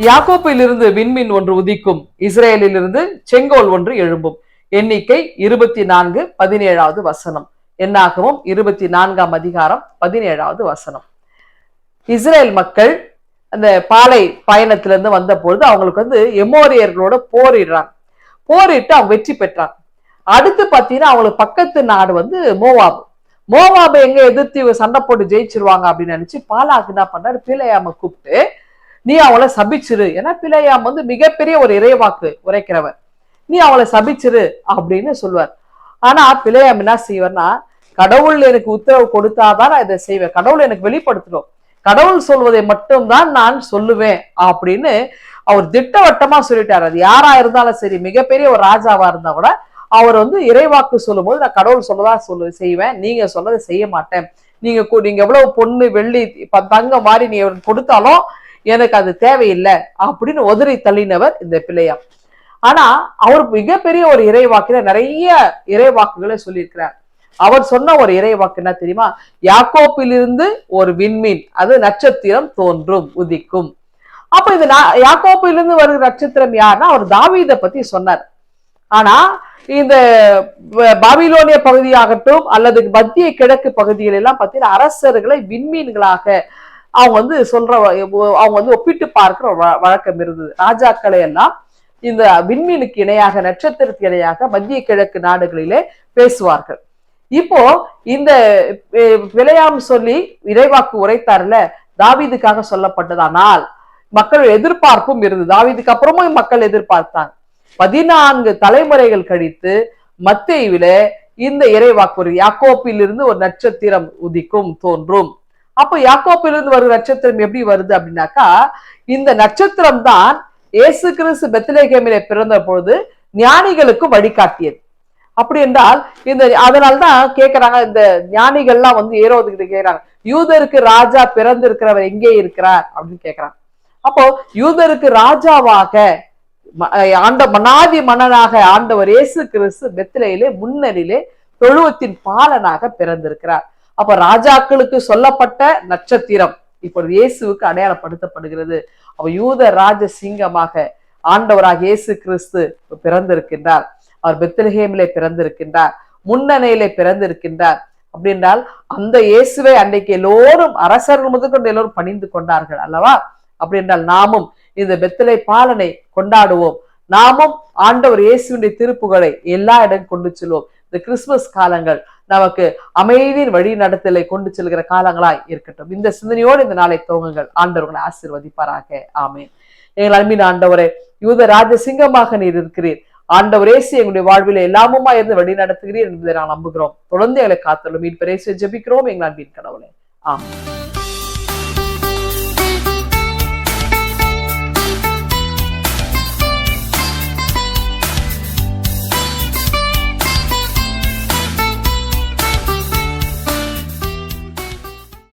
யாக்கோப்பிலிருந்து விண்மீன் ஒன்று உதிக்கும், இஸ்ரேலிலிருந்து செங்கோல் ஒன்று எழும்பும். எண்ணிக்கை 24:17 வசனம். என்னாகவும் 24ஆம் அதிகாரம் 17வது வசனம். இஸ்ரேல் மக்கள் அந்த பாலை பயணத்திலிருந்து வந்த பொழுது அவங்களுக்கு எமோரியர்களோட போரிடுறாங்க. போரிட்டு அவங்க வெற்றி பெற்றாங்க. அடுத்து பாத்தீங்கன்னா அவங்களுக்கு பக்கத்து நாடு மோவாபு. மோவாபை எங்க எதிர்த்து சண்டை போட்டு ஜெயிச்சிருவாங்க அப்படின்னு நினைச்சு பாலாக்கு என்ன பண்றாரு, பிலேயாம கூப்பிட்டு நீ அவளை சபிச்சிரு. ஏன்னா பிலேயாம் மிகப்பெரிய ஒரு இறைவாக்கு உரைக்கிறவர். நீ அவளை சபிச்சிரு அப்படின்னு சொல்லுவார். ஆனா பிலேயாம் என்ன செய்வார்னா, கடவுள் எனக்கு உத்தரவு கொடுத்தாதான் நான் இதை செய்வேன், கடவுள் எனக்கு வெளிப்படுத்தணும், கடவுள் சொல்வதை மட்டும்தான் நான் சொல்லுவேன் அப்படின்னு அவர் திட்டவட்டமா சொல்லிட்டாரு. அது யாரா இருந்தாலும் சரி, மிகப்பெரிய ஒரு ராஜாவா இருந்தா கூட அவர் இறைவாக்கு சொல்லும் போது நான் கடவுள் சொல்லதா செய்வேன், நீங்க சொன்னதை செய்ய மாட்டேன், நீங்க எவ்வளவு பொண்ணு வெள்ளி தங்கம் மாதிரி நீ கொடுத்தாலும் எனக்கு அது தேவையில்லை அப்படின்னு உதறி தள்ளினவர் இந்த பிள்ளையாம். ஆனா அவர் மிகப்பெரிய ஒரு இறைவாக்குல நிறைய இறைவாக்குகளை சொல்லியிருக்கிறார். அவர் சொன்ன ஒரு இறைவாக்கு என்ன தெரியுமா, யாக்கோப்பிலிருந்து ஒரு விண்மீன், அது நட்சத்திரம் தோன்றும் உதிக்கும். அப்ப இந்த யாக்கோப்பிலிருந்து வருகிற நட்சத்திரம் யாருன்னா அவர் தாவீதை பத்தி சொன்னார். ஆனா இந்த பாபிலோனிய பகுதியாகட்டும் அல்லது மத்திய கிழக்கு பகுதிகள் எல்லாம் பார்த்தீங்கன்னா அரசர்களை விண்மீன்களாக அவங்க சொல்ற அவங்க ஒப்பிட்டு பார்க்கிற வழக்கம் இருந்தது. ராஜாக்களை எல்லாம் இந்த விண்மீனுக்கு இணையாக, நட்சத்திரத்துக்கு இணையாக மத்திய கிழக்கு நாடுகளிலே பேசுவார்கள். இப்போ இந்த பிலேயாம் சொல்லி இறைவாக்கு உரைத்தார்ல, தாவீதுக்காக சொல்லப்பட்டதானால் மக்கள் எதிர்பார்ப்பும் இருந்தது. தாவீதுக்கு அப்புறமும் மக்கள் எதிர்பார்த்தாங்க. 14 தலைமுறைகள் கழித்து மத்தேயுவில இந்த இறைவாக்கு, யாக்கோப்பிலிருந்து ஒரு நட்சத்திரம் உதிக்கும் தோன்றும். அப்ப யாக்கோப்பிலிருந்து வருகிற நட்சத்திரம் எப்படி வருது அப்படின்னாக்கா, இந்த நட்சத்திரம் தான் இயேசு கிறிஸ்து பெத்லகேமிலே பிறந்த பொழுது ஞானிகளுக்கும் வழிகாட்டியது. அப்படி என்றால் அதனால்தான் கேட்கிறாங்க, இந்த ஞானிகள்லாம் ஏரோதுகிட்ட கேட்கிறாங்க, யூதருக்கு ராஜா பிறந்திருக்கிறவர் எங்கே இருக்கிறார் அப்படின்னு கேட்கிறாங்க. அப்போ யூதருக்கு ராஜாவாக மனாதி மன்னனாக ஆண்டவர் இயேசு கிறிஸ்து பெத்லேயிலே முன்னணியிலே தொழுவத்தின் பாலனாக பிறந்திருக்கிறார். அப்ப ராஜாக்களுக்கு சொல்லப்பட்ட நட்சத்திரம் இப்பொழுது இயேசுவுக்கு அடையாளப்படுத்தப்படுகிறது. அவ யூத ராஜ சிங்கமாக ஆண்டவராக இயேசு கிறிஸ்து பிறந்திருக்கின்றார். அவர் பெத்லகேமிலே பிறந்திருக்கின்றார், முன்னணியிலே பிறந்திருக்கின்றார். அப்படின்றால் அந்த இயேசுவை அன்றைக்கு எல்லோரும் அரசர்கள் முதற்கொண்டு எல்லோரும் பணிந்து கொண்டார்கள் அல்லவா? அப்படி என்றால் நாமும் இந்த பெத்லே பாலனை கொண்டாடுவோம். நாமும் ஆண்டவர் இயேசுவின் திருப்புகளை எல்லா இடம் கொண்டு செல்வோம். இந்த கிறிஸ்துமஸ் காலங்கள் நமக்கு அமைதியின் வழி நடத்தலை கொண்டு செல்கிற காலங்களாய் இருக்கட்டும். இந்த சிந்தனையோடு இந்த நாளை துவங்குங்கள். ஆண்டவர்களை ஆசீர்வதிப்பாராக. ஆமேன். எங்கள் அன்பின் ஆண்டவரே, யூத ராஜ சிங்கமாக நீர் இருக்கிறீர். ஆண்டவர் இயேசு எங்களுடைய வாழ்வில் எல்லாமுமா இருந்து வழி நடத்துகிறீர் என்பதை நான் நம்புகிறோம். தொடர்ந்து எங்களை காத்தலும் மீட்பரை ஜெபிக்கிறோம் எங்கள் அன்பின் கடவுளே. ஆமென்.